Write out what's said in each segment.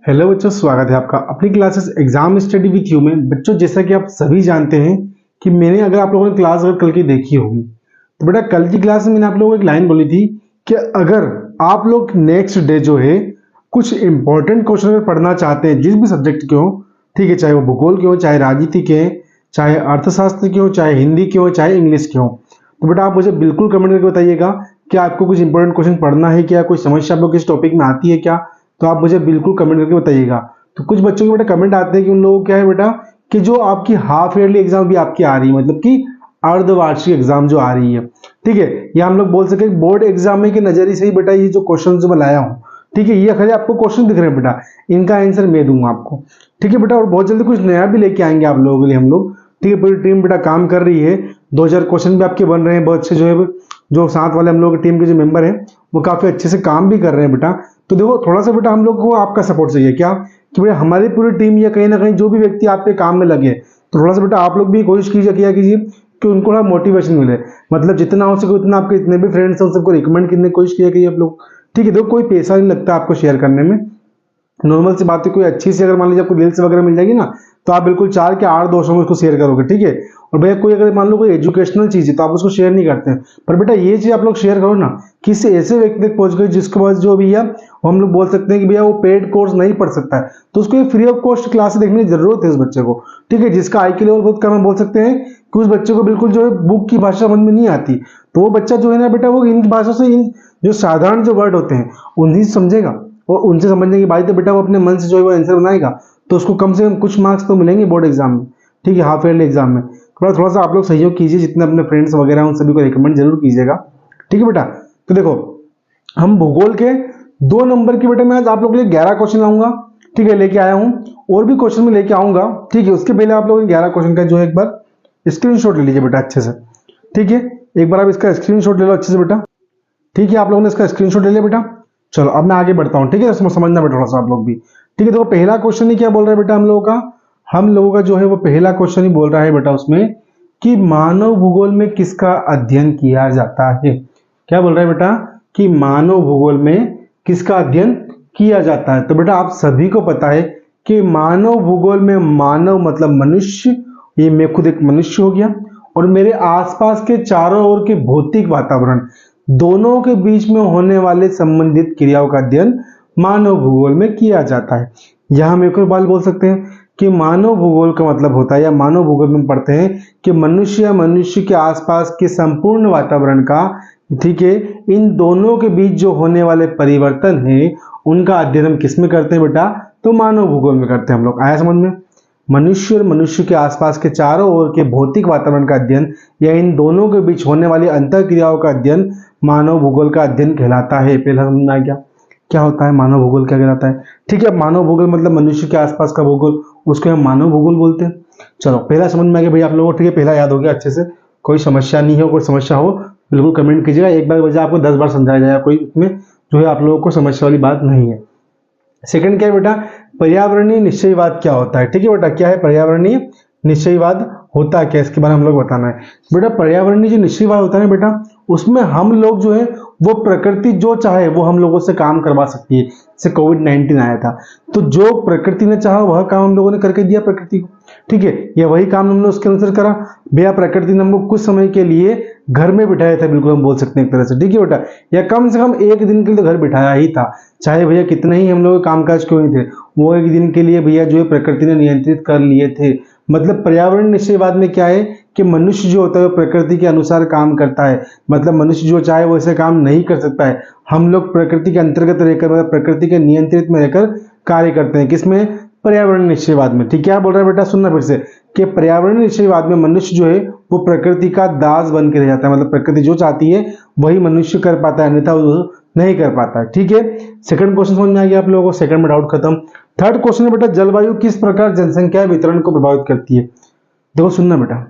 Hello बच्चों, स्वागत है आपका अपनी classes exam study with you में। बच्चों, जैसा कि आप सभी जानते हैं कि मैंने अगर आप लोगों ने क्लास अगर कल की देखी होगी तो बेटा कल की क्लास में मैंने आप लोगों को एक लाइन बोली थी कि अगर आप लोग नेक्स्ट डे जो है कुछ इंपॉर्टेंट क्वेश्चन अगर पढ़ना चाहते हैं जिस भी सब्जेक्ट के हो, ठीक है, चाहे वो भूगोल के हो, चाहे राजनीति के, चाहे अर्थशास्त्र के हो, चाहे हिंदी के हो, चाहे इंग्लिश के हो, तो बेटा आप मुझे बिल्कुल कमेंट करके बताइएगा कि आपको कुछ इंपॉर्टेंट क्वेश्चन पढ़ना है क्या, कोई समस्या आप लोग किस टॉपिक में आती है क्या, तो आप मुझे बिल्कुल कमेंट करके बताइएगा। तो कुछ बच्चों के बेटा कमेंट आते हैं कि उन लोगों को क्या है बेटा कि जो आपकी हाफ ईयरली एग्जाम भी आपकी आ रही है, मतलब कि अर्धवार्षिक एग्जाम जो आ रही है, ठीक है, या हम लोग बोल सके बोर्ड एग्जाम में के नजरिए से ही बेटा ये जो क्वेश्चन जो मैं लाया हूँ, ठीक है, ये खाली आपको क्वेश्चन दिख रहे हैं बेटा, इनका आंसर मैं दूंगा आपको, ठीक है बेटा। और बहुत जल्दी कुछ नया भी लेके आएंगे आप लोगों के लिए हम लोग, ठीक है। पूरी टीम बेटा काम कर रही है, 2000 क्वेश्चन भी आपके बन रहे हैं, बहुत अच्छे जो है जो साथ वाले हम लोग की टीम के जो मेंबर हैं वो काफी अच्छे से काम भी कर रहे हैं बेटा। तो देखो थोड़ा सा बेटा हम लोग को आपका सपोर्ट चाहिए क्या कि बेटा हमारी पूरी टीम या कहीं ना कहीं जो भी व्यक्ति आपके काम में लगे, तो थोड़ा सा बेटा आप लोग भी कोशिश कीजिए किया कीजिए कि उनको थोड़ा मोटिवेशन मिले, मतलब जितना हो सके उतना आपके जितने भी फ्रेंड्स हैं उन सबको रिकमेंड करने की कोशिश किया कीजिए आप लोग, ठीक है। देखो कोई पैसा नहीं लगता आपको शेयर करने में, नॉर्मल सी बात है, कोई अच्छी सी अगर मान लीजिए आपको रील्स वगैरह मिल जाएगी ना तो आप बिल्कुल 4 के 8 दोस्तों में उसको शेयर करोगे, ठीक है। और भैया कोई अगर मान लो कोई एजुकेशनल चीज है तो आप उसको शेयर नहीं करते हैं, पर बेटा ये चीज आप लोग शेयर करो ना किसी ऐसे व्यक्ति तक पहुंच गई जिसके पास जो भैया हम लोग बोल सकते हैं कि भैया वो पेड कोर्स नहीं पढ़ सकता है, तो उसको एक फ्री ऑफ कॉस्ट क्लास देखने की जरूरत है उस बच्चे को, ठीक है, जिसका आई लेवल बहुत कम है, बोल सकते हैं कि उस बच्चे को बिल्कुल जो है बुक की भाषा समझ में नहीं आती, तो वो बच्चा जो है ना बेटा वो इन भाषा से इन जो साधारण जो वर्ड होते हैं उन्हीं से समझेगा, और उनसे समझने की बात तो बेटा वो अपने मन से जो है वो आंसर बनाएगा, तो उसको कम से कम कुछ मार्क्स तो मिलेंगे बोर्ड एग्जाम में, ठीक है, हाफ ईयरली एग्जाम में। थोड़ा सा आप लोग सहयोग कीजिए, जितने अपने फ्रेंड्स वगैरह हैं उन सभी को रिकमेंड जरूर कीजिएगा, ठीक है बेटा। तो देखो हम भूगोल के 2 नंबर के बेटा मैं आज आप लोगों के लिए 11 क्वेश्चन लाऊंगा, ठीक है, लेके आया हूं, और भी क्वेश्चन में लेके आऊंगा, ठीक है। उसके पहले आप लोग 11 क्वेश्चन का जो है एक बार स्क्रीनशॉट ले लीजिए बेटा अच्छे से, ठीक है, एक बार आप इसका स्क्रीनशॉट ले लो अच्छे से बेटा, ठीक है। आप लोगों ने इसका स्क्रीनशॉट ले लिया बेटा, चलो अब मैं आगे बढ़ता हूँ, ठीक है, समझना बेटा थोड़ा सा आप लोग भी, ठीक है। देखो पहला क्वेश्चन ही क्या बोल रहा है बेटा हम लोगों का जो है वो पहला क्वेश्चन ही बोल रहा है बेटा उसमें कि मानव भूगोल में किसका अध्ययन किया जाता है। क्या बोल रहा है बेटा कि मानव भूगोल में किसका अध्ययन किया जाता है। तो बेटा आप सभी को पता है कि मानव भूगोल में मानव मतलब मनुष्य, ये मैं खुद एक मनुष्य हो गया, और मेरे आसपास के चारों ओर के भौतिक वातावरण, दोनों के बीच में होने वाले संबंधित क्रियाओं का अध्ययन मानव भूगोल में किया जाता है। यहां हम एक और बात बोल सकते हैं कि मानव भूगोल का मतलब होता है, या मानव भूगोल में पढ़ते हैं कि मनुष्य या मनुष्य के आसपास के संपूर्ण वातावरण का, ठीक है, इन दोनों के बीच जो होने वाले परिवर्तन है उनका अध्ययन हम किस में करते हैं बेटा, तो मानव भूगोल में करते हैं हम लोग। आया समझ में? मनुष्य और मनुष्य के आसपास के चारों ओर के भौतिक वातावरण का अध्ययन या इन दोनों के बीच होने वाली अंतर क्रियाओं का अध्ययन मानव भूगोल का अध्ययन कहलाता है। पहला समझ में आ गया क्या होता है मानव भूगोल, क्या कहलाता है, ठीक है। मानव भूगोल मतलब मनुष्य के आसपास का भूगोल, उसको हम मानव भूगोल बोलते हैं। चलो पहला समझ में आ गया भाई आप लोगों को, ठीक है, पहला याद हो गया अच्छे से। कोई समस्या नहीं हो, कोई समस्या हो बिल्कुल कमेंट कीजिएगा, एक बार बजाय आपको 10 बार समझाया जाएगा, कोई उसमें जो है आप लोगों को समस्या वाली बात नहीं है। सेकंड क्या है बेटा, पर्यावरणीय निश्चयवाद क्या होता है, ठीक है बेटा, क्या है पर्यावरणीय निश्चयवाद होता है क्या, इसके बारे में हम लोग बताना है बेटा। पर्यावरणीय जो निश्चयवाद होता है बेटा उसमें हम लोग जो है वो प्रकृति जो चाहे वो हम लोगों से काम करवा सकती है। जैसे कोविड-19 आया था तो जो प्रकृति ने चाहा वह काम हम लोगों ने करके दिया प्रकृति को, ठीक है, या वही काम हमने उसके अनुसार करा। भैया प्रकृति ने हमको कुछ समय के लिए घर में बिठाया था, बिल्कुल हम बोल सकते हैं एक तरह से, ठीक है बेटा, या कम से कम एक दिन के लिए तो घर बिठाया ही था, चाहे भैया कितने ही हम लोग कामकाज क्यों नहीं थे, वो एक दिन के लिए भैया जो है प्रकृति ने नियंत्रित कर लिए थे। मतलब पर्यावरण निश्चयवाद में क्या है कि मनुष्य जो होता है वो प्रकृति के अनुसार काम करता है, मतलब मनुष्य जो चाहे वो ऐसे काम नहीं कर सकता है, हम लोग प्रकृति के अंतर्गत रहकर मतलब प्रकृति के नियंत्रित में रहकर कार्य करते हैं। किसमें? पर्यावरण निश्चयवाद में, ठीक है। क्या बोल रहा है बेटा, सुनना फिर से कि पर्यावरण निश्चयवाद में मनुष्य जो है वो प्रकृति का दास बन के रह जाता है, मतलब प्रकृति जो चाहती है वही मनुष्य कर पाता है, अन्यथा वो नहीं कर पाता है, ठीक है। सेकंड क्वेश्चन समझ में आ गया आप लोगों को, सेकंड में डाउट खत्म। थर्ड क्वेश्चन है बेटा, जलवायु किस प्रकार जनसंख्या वितरण को प्रभावित करती है। देखो सुनना बेटा,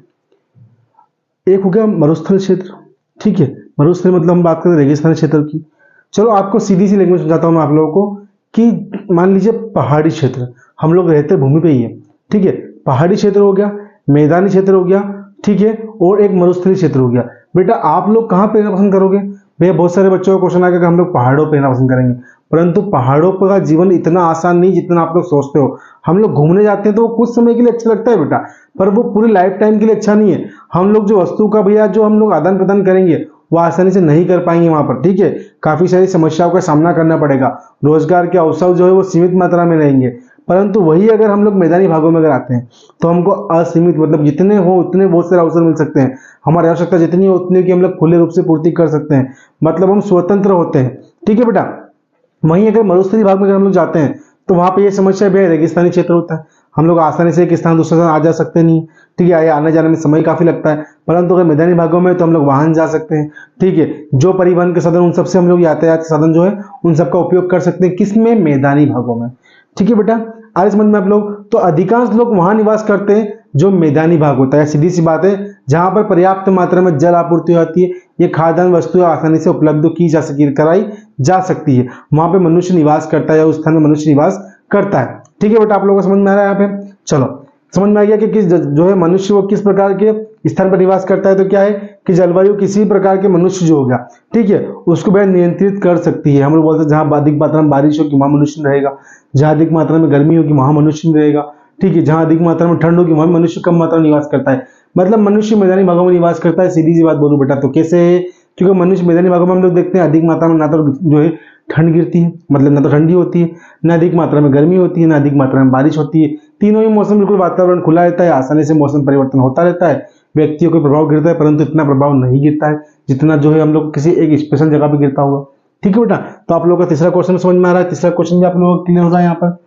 एक हो गया मरुस्थल क्षेत्र, ठीक है, मरुस्थल मतलब हम बात करें रेगिस्तान क्षेत्र की। चलो आपको सीधी सी लैंग्वेज समझाता हूं मैं आप लोगों को कि मान लीजिए पहाड़ी क्षेत्र, हम लोग रहते भूमि पे ही है, ठीक है, पहाड़ी क्षेत्र हो गया, मैदानी क्षेत्र हो गया, ठीक है, और एक मरुस्थलीय क्षेत्र हो गया। बेटा आप लोग कहाँ पे रहना पसंद करोगे? भैया बहुत सारे बच्चों का क्वेश्चन आएगा कि हम लोग पहाड़ों पे रहना पसंद करेंगे, परंतु पहाड़ों पर का जीवन इतना आसान नहीं जितना आप लोग सोचते हो। हम लोग घूमने जाते हैं तो वो कुछ समय के लिए अच्छा लगता है बेटा, पर वो पूरी लाइफ टाइम के लिए अच्छा नहीं है। हम लोग जो वस्तु का भैया जो हम लोग आदान प्रदान करेंगे वो आसानी से नहीं कर पाएंगे वहां पर, ठीक है। काफी सारी समस्याओं का सामना करना पड़ेगा, रोजगार के अवसर जो है वो सीमित मात्रा में रहेंगे। परंतु वही अगर हम लोग मैदानी भागों में अगर आते हैं तो हमको असीमित मतलब जितने हो उतने बहुत सारे अवसर मिल सकते हैं। हमारी आवश्यकता जितनी हो उतनी की हम लोग खुले रूप से पूर्ति कर सकते हैं, मतलब हम स्वतंत्र होते हैं, ठीक है बेटा। वहीं अगर मरुस्थलीय भाग में अगर हम लोग जाते हैं तो वहां पे ये समस्या भी है, रेगिस्तानी क्षेत्र होता है, हम लोग आसानी से एक स्थान दूसरे स्थान आ जा सकते नहीं, ठीक है। आने जाने में समय काफी लगता है। परंतु अगर मैदानी भागों में तो हम लोग वाहन जा सकते हैं, ठीक है। जो परिवहन के साधन उन सबसे हम लोग यातायात साधन जो है उन सबका उपयोग कर सकते हैं, किसमें, मैदानी भागों में, ठीक है बेटा। आगे समझ में आप लोग, तो अधिकांश लोग वहां निवास करते हैं जो मैदानी भाग होता है, सीधी सी बात है, जहां पर पर्याप्त मात्रा में जल आपूर्ति होती है, ये खाद्यान्न वस्तुएं आसानी से उपलब्ध की जा सकी कराई जा सकती है, वहां पे मनुष्य निवास करता है या उस स्थान में मनुष्य निवास करता है, ठीक है बेटा। आप लोगों को समझ में आ रहा है यहाँ पे? चलो समझ में आ गया कि किस जो है मनुष्य वो किस प्रकार के स्थान पर निवास करता है। तो क्या है कि जलवायु किसी प्रकार के मनुष्य जो हो गया, ठीक है, उसको वह नियंत्रित कर सकती है। हम लोग बोलते हैं जहां अधिक मात्रा में बारिश होगी वहां मनुष्य रहेगा, जहां अधिक मात्रा में गर्मी होगी वहां मनुष्य रहेगा, ठीक है। जहां अधिक मात्रा में ठंड होगी वहां मनुष्य कम मात्रा में निवास करता है, मतलब मनुष्य मैदानी भागों में निवास करता है। सीधी सी बात बोलूं बेटा तो कैसे, क्योंकि मनुष्य मैदानी भागों में हम लोग देखते हैं अधिक मात्रा में ना तो जो है ठंड गिरती है, मतलब ना तो ठंडी होती है, ना अधिक मात्रा में गर्मी होती है, ना अधिक मात्रा में बारिश होती है। तीनों ही मौसम बिल्कुल वातावरण खुला रहता है, आसानी से मौसम परिवर्तन होता रहता है, व्यक्तियों को प्रभाव गिरता है, परंतु इतना प्रभाव नहीं गिरता है जितना जो है हम लोग किसी एक स्पेशल जगह पे गिरता होगा, ठीक है बेटा। तो आप लोगों का तीसरा क्वेश्चन समझ में आ रहा है, तीसरा क्वेश्चन भी आप लोगों को क्लियर हो रहा है यहाँ पर।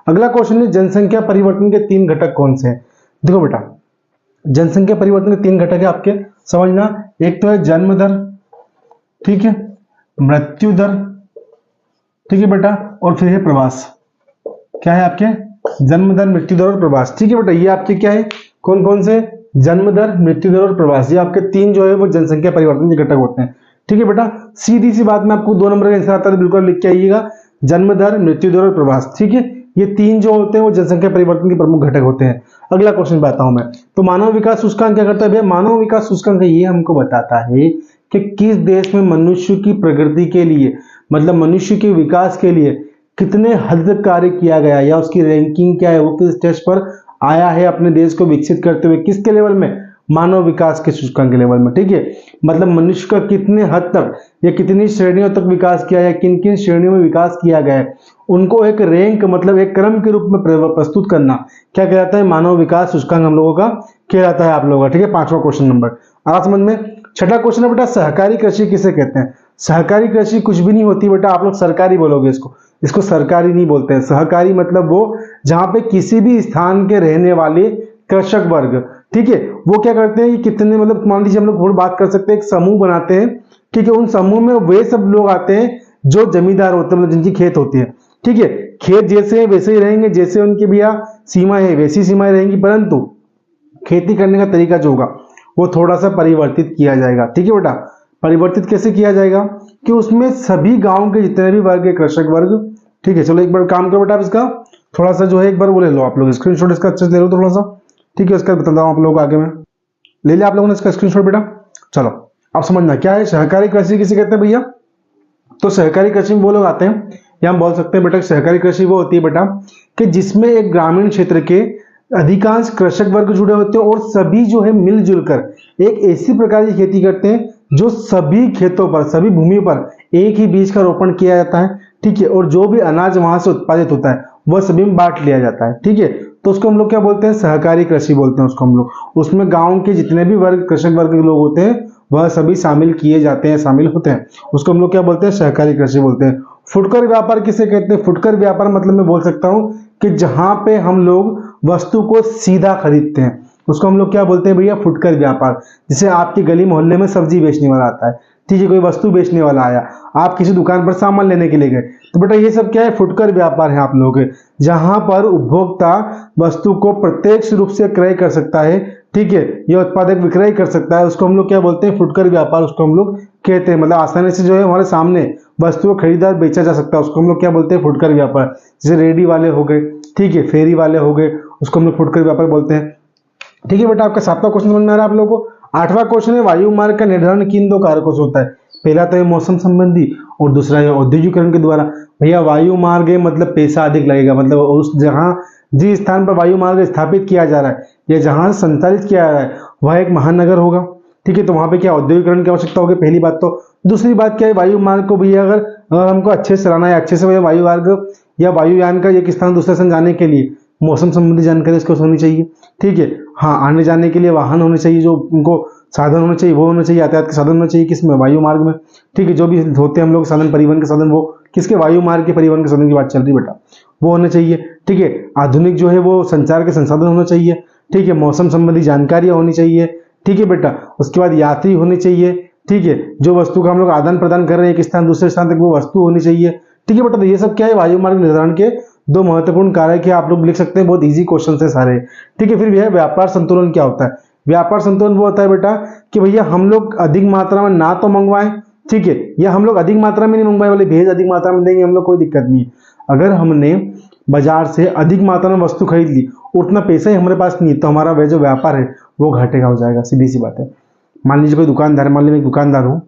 अगला क्वेश्चन है जनसंख्या परिवर्तन के 3 घटक कौन से हैं। देखो बेटा, जनसंख्या परिवर्तन के 3 घटक है आपके, समझना। एक तो है जन्म दर, ठीक है, मृत्यु दर, ठीक है बेटा, और फिर है प्रवास। क्या है आपके, जन्म दर, मृत्यु दर और प्रवास, ठीक है बेटा। ये आपके क्या है, कौन कौन से, जन्म दर, मृत्यु दर और प्रवास, ये आपके 3 जो है वो जनसंख्या परिवर्तन के घटक होते हैं, ठीक है बेटा। सीधी सी बात में आपको 2 नंबर का आंसर आता है, बिल्कुल लिख के आइएगा, जन्म दर, मृत्यु दर और प्रवास, ठीक है। ये 3 जो होते हैं वो जनसंख्या परिवर्तन के प्रमुख घटक होते हैं। अगला क्वेश्चन बताता हूं मैं, तो मानव विकास सूचकांक क्या करता है भैया? मानव विकास सूचकांक ये हमको बताता है कि किस देश में मनुष्य की प्रगति के लिए, मतलब मनुष्य के विकास के लिए कितने हद तक कार्य किया गया, या उसकी रैंकिंग क्या है, वो किस स्टेज पर आया है अपने देश को विकसित करते हुए, किसके लेवल में, मानव विकास के सूचकांक के लेवल में, ठीक है। मतलब मनुष्य का कितने हद तक या कितनी श्रेणियों तक विकास किया है, किन किन श्रेणियों में विकास किया गया है, उनको एक रैंक मतलब एक क्रम के रूप में प्रस्तुत करना क्या कहलाता है, मानव विकास सूचकांक हम लोगों का कहलाता है आप लोगों का, ठीक है। 5वां क्वेश्चन नंबर आ रहा समझ में। छठा क्वेश्चन है बेटा, सहकारी कृषि किसे कहते हैं? सहकारी कृषि कुछ भी नहीं होती बेटा, आप लोग सरकारी बोलोगे इसको, इसको सरकारी नहीं बोलते हैं। सहकारी मतलब वो जहां पे किसी भी स्थान के रहने वाले कृषक वर्ग, ठीक है, वो क्या करते हैं, ये कितने मतलब मान लीजिए हम लोग और बात कर सकते हैं, एक समूह बनाते हैं, ठीक है। उन समूह में वे सब लोग आते हैं जो जमींदार होते हैं, मतलब जिनकी खेत होती है, ठीक है। खेत जैसे है वैसे ही रहेंगे, जैसे उनकी भैया सीमाएं है वैसी सीमाएं रहेंगी, परंतु खेती करने का तरीका जो होगा वो थोड़ा सा परिवर्तित किया जाएगा, ठीक है बेटा। परिवर्तित कैसे किया जाएगा कि उसमें सभी गांव के जितने भी वर्ग है कृषक वर्ग, ठीक है। चलो एक बार काम करो बेटा, इसका थोड़ा सा जो है एक बार वो ले लो आप लोग स्क्रीनशॉट, इसका अच्छे से ले लो थोड़ा सा, ठीक है। इसका बताता हूँ आप लोगों को आगे में, ले लिया आप लोगों ने इसका स्क्रीनशॉट बेटा। चलो अब समझना क्या है सहकारी कृषि किसे कहते हैं भैया। तो सहकारी कृषि में वो लोग आते हैं, या हम बोल सकते हैं बेटा सहकारी कृषि वो होती है बेटा कि जिसमें एक ग्रामीण क्षेत्र के अधिकांश कृषक वर्ग जुड़े होते हैं और सभी जो है मिलजुल कर एक ऐसी प्रकार की खेती करते हैं जो सभी खेतों पर, सभी भूमि पर एक ही बीज का रोपण किया जाता है, ठीक है। और जो भी अनाज वहां से उत्पादित होता है वह सभी में बांट लिया जाता है, ठीक है। तो उसको हम लोग क्या बोलते हैं, सहकारी कृषि बोलते हैं उसको हम लोग। उसमें गांव के जितने भी वर्ग कृषक वर्ग के लोग होते हैं वह सभी शामिल किए जाते हैं, शामिल होते हैं, उसको हम लोग क्या बोलते हैं, सहकारी कृषि बोलते हैं। फुटकर व्यापार किसे कहते हैं? फुटकर व्यापार मतलब मैं बोल सकता हूं कि जहां पे हम लोग वस्तु को सीधा खरीदते हैं उसको हम लोग क्या बोलते हैं भैया, फुटकर व्यापार। जैसे आपकी गली मोहल्ले में सब्जी बेचने वाला आता है, ठीक है, कोई वस्तु बेचने वाला आया, आप किसी दुकान पर सामान लेने के लिए गए, तो बेटा ये सब क्या है, फुटकर व्यापार है आप लोगों के, जहां पर उपभोक्ता वस्तु को प्रत्यक्ष रूप से क्रय कर सकता है, ठीक है, यह उत्पादक विक्रय कर सकता है, उसको हम लोग क्या बोलते हैं, फुटकर व्यापार उसको हम लोग कहते हैं। मतलब आसानी से जो है हमारे सामने वस्तु को खरीदा बेचा जा सकता है, उसको हम लोग क्या बोलते हैं, फुटकर व्यापार। जैसे रेडी वाले हो गए, ठीक है, फेरी वाले हो गए, उसको हम लोग फुटकर व्यापार बोलते हैं, ठीक है बेटा। आपका 7वां क्वेश्चन समझ में आ रहा है आप लोगों को। 8वां क्वेश्चन है वायु मार्ग का निर्धारण किन 2 कारकों से होता है? पहला तो है मौसम संबंधी और दूसरा है औद्योगिकरण के द्वारा। भैया वायु मार्ग है मतलब पैसा अधिक लगेगा, मतलब उस जहाँ जिस स्थान पर वायु मार्ग स्थापित किया जा रहा है या जहाँ संचालित किया जा रहा है वह एक महानगर होगा। ठीक है, तो वहाँ पे क्या औद्योगिकरण की आवश्यकता होगी, पहली बात तो। दूसरी बात क्या है, वायु मार्ग को भैया अगर हमको अच्छे से चलाना है, अच्छे से भैया वायु मार्ग या वायुयान का एक स्थान दूसरे स्थान जाने के लिए मौसम संबंधी जानकारी उसको होनी चाहिए। ठीक है, हाँ, आने जाने के लिए वाहन होने चाहिए, जो उनको साधन होने चाहिए, वो होने चाहिए, यातायात के साधन होने चाहिए, किसमें, वायु मार्ग में। ठीक है, जो भी होते हैं हम लोग साधन, परिवहन के साधन, वो किसके, वायु मार्ग के परिवहन के साधन की बात चल रही बेटा, वो होने चाहिए। ठीक है, आधुनिक जो है वो संचार के संसाधन होने चाहिए। ठीक है, मौसम संबंधी जानकारियां होनी चाहिए। ठीक है बेटा, उसके बाद यात्री होने चाहिए। ठीक है, जो वस्तु का हम लोग आदान प्रदान कर रहे हैं एक स्थान दूसरे स्थान तक, वो वस्तु होनी चाहिए। ठीक है बेटा, तो ये सब क्या है, वायु मार्ग निर्धारण के दो महत्वपूर्ण कारक है, आप लोग लिख सकते हैं, बहुत इजी क्वेश्चन है सारे। ठीक है, फिर भी है व्यापार संतुलन क्या होता है। व्यापार संतुलन वो होता है बेटा कि भैया हम लोग अधिक मात्रा में ना तो मंगवाएं, ठीक है, या हम लोग अधिक मात्रा में नहीं मंगवाए, वाले भेज अधिक मात्रा में देंगे हम लोग, कोई दिक्कत नहीं है। अगर हमने बाजार से अधिक मात्रा में वस्तु खरीद ली, उतना पैसा ही हमारे पास नहीं है, तो हमारा वह जो व्यापार है वो घाटे का हो जाएगा, सीधी सी बात है। मान लीजिए कोई दुकानदार, मान लीजिए मैं दुकानदार हूँ,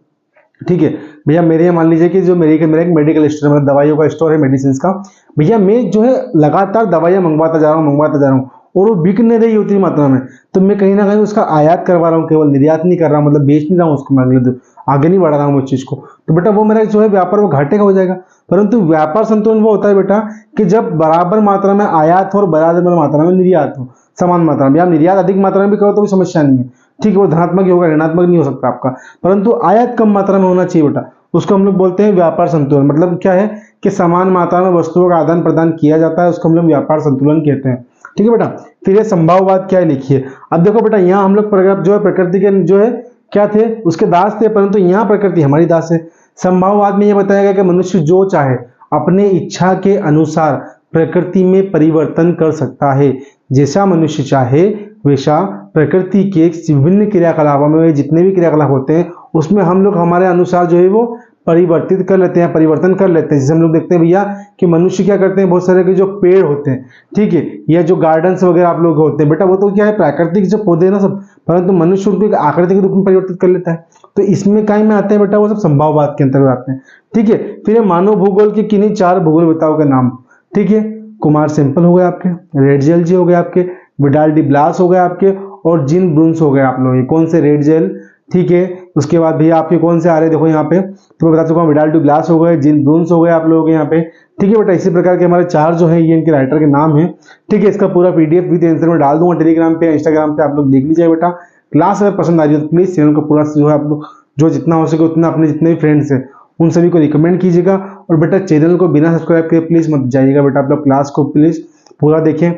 ठीक है भैया, मेरे यहाँ मान लीजिए कि जो मेरा एक मेडिकल स्टोर है, मतलब दवाइयों का स्टोर है, मेडिसिन का। भैया मैं जो है लगातार दवाइयाँ मंगवाता जा रहा हूँ और वो बिक नहीं रही उतनी मात्रा में, तो मैं कहीं ना कहीं उसका आयात करवा रहा हूँ, केवल निर्यात नहीं कर रहा हूँ, मतलब बेच नहीं रहा हूँ उसको, मैं आगे नहीं बढ़ा रहा हूँ उस चीज़ को, तो बेटा वो मेरा जो है व्यापार वो घाटे का हो जाएगा। परंतु व्यापार संतुलन वो होता है बेटा कि जब बराबर मात्रा में आयात हो और बराबर मात्रा में निर्यात हो, समान मात्रा में। आप निर्यात अधिक मात्रा में भी करो तो भी समस्या नहीं है, ठीक है, वो धनात्मक ही होगा, ऋणात्मक नहीं हो सकता आपका, परंतु आयात कम मात्रा में होना चाहिए बेटा, उसको हम लोग बोलते हैं व्यापार संतुलन। मतलब क्या है कि समान मात्रा में वस्तुओं का आदान प्रदान किया जाता है, उसको हम लोग व्यापार संतुलन कहते हैं। ठीक है बेटा, फिर ये संभाववाद क्या है लिखिए। अब देखो बेटा, यहाँ हम लोग जो है प्रकृति के जो है क्या थे, उसके दास थे, परंतु यहाँ प्रकृति हमारी दास है। संभाववाद में यह बताया गया कि मनुष्य जो चाहे अपने इच्छा के अनुसार प्रकृति में परिवर्तन कर सकता है। जैसा मनुष्य चाहे वैसा प्रकृति के विभिन्न क्रियाकलापों में जितने भी क्रियाकलाप होते हैं उसमें हम लोग हमारे अनुसार जो है वो परिवर्तित कर लेते हैं, परिवर्तन कर लेते हैं। जैसे हम लोग देखते हैं भैया कि मनुष्य क्या करते हैं, बहुत सारे के जो पेड़ होते हैं, ठीक है, या जो गार्डन्स वगैरह आप लोग होते हैं बेटा, वो तो क्या है प्राकृतिक जो पौधे ना सब, परंतु मनुष्य उनको एक आकृति के रूप में परिवर्तित कर लेता है। तो इसमें काय में आते हैं बेटा, वो सब संभाववाद के अंतर्गत आते हैं। ठीक है, फिर मानव भूगोल के किन्हीं 4 भूगोलवेताओं के नाम। ठीक है, कुमार सेम्पल हो गए आपके, रेडजेल जी हो गए आपके, विडाल डी ब्लास हो गए आपके, और जिन ब्रून्स हो गए आप लोग। ये कौन से, रेडजेल, ठीक है, उसके बाद भैया आपके कौन से आ रहे देखो यहाँ पे, तो मैं बता चुका हूँ, विडाल डी ब्लास हो गए, जिन ब्रून्स हो गए आप लोगों के यहाँ पे। ठीक है बेटा, इसी प्रकार के हमारे 4 जो है ये इनके राइटर के नाम है। ठीक है, इसका पूरा पीडीएफ विद आंसर में डाल दूंगा टेलीग्राम पे, इंस्टाग्राम पे, आप लोग देख लीजिए बेटा। क्लास अगर पसंद आ रही है तो प्लीज चैनल को पूरा जो है आप लोग जो जितना हो सके उतना अपने जितने भी फ्रेंड्स हैं उन सभी को रिकमेंड कीजिएगा। और बेटा चैनल को बिना सब्सक्राइब किए प्लीज मत जाइएगा बेटा, आप लोग क्लास को प्लीज पूरा देखें,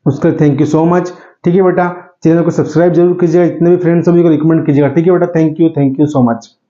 उसका थैंक यू सो मच। ठीक है बेटा, चैनल को सब्सक्राइब जरूर कीजिएगा, जितने भी फ्रेंड्स सभी को रिकमेंड कीजिएगा। ठीक है बेटा, थैंक यू सो मच।